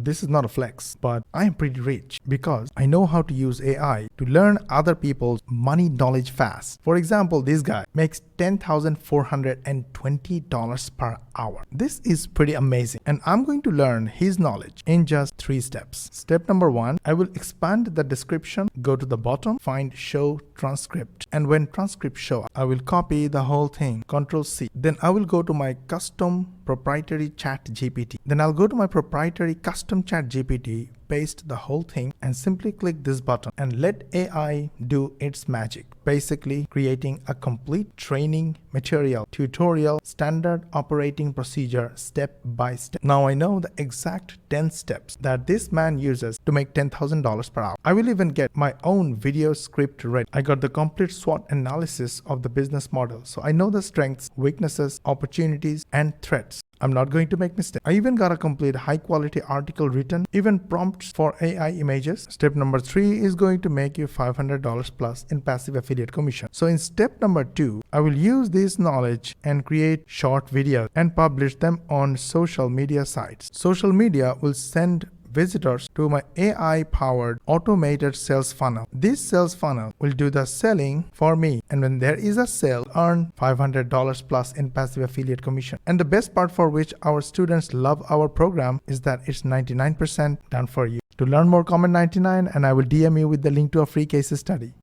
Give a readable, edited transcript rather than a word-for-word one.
This is not a flex, but I am pretty rich because I know how to use AI to learn other people's money knowledge fast. For example, this guy makes $10,420 per hour. This is pretty amazing, and I'm going to learn his knowledge in just 3 steps. Step number 1, I will expand the description, go to the bottom, find show transcript, and when transcript show up, I will copy the whole thing, Ctrl C. Then I will go to my custom proprietary chat GPT. Then I'll go to my proprietary custom chat GPT, paste the whole thing, and simply click this button and let AI do its magic, basically creating a complete training material, tutorial, standard operating procedure step by step. Now I know the exact 10 steps that this man uses to make $10,000 per hour. I will even get my own video script ready. I got the complete SWOT analysis of the business model, so I know the strengths, weaknesses, opportunities, and threats. I'm not going to make mistakes. I even got a complete high quality article written, even prompts for AI images. Step number 3 is going to make you $500 plus in passive affiliate commission. So in step number 2, I will use this knowledge and create short videos and publish them on social media sites. Social media will send visitors to my AI-powered automated sales funnel. This sales funnel will do the selling for me, and when there is a sale, earn $500 plus in passive affiliate commission. And the best part for which our students love our program is that it's 99% done for you. To learn more, comment 99 and I will DM you with the link to a free case study.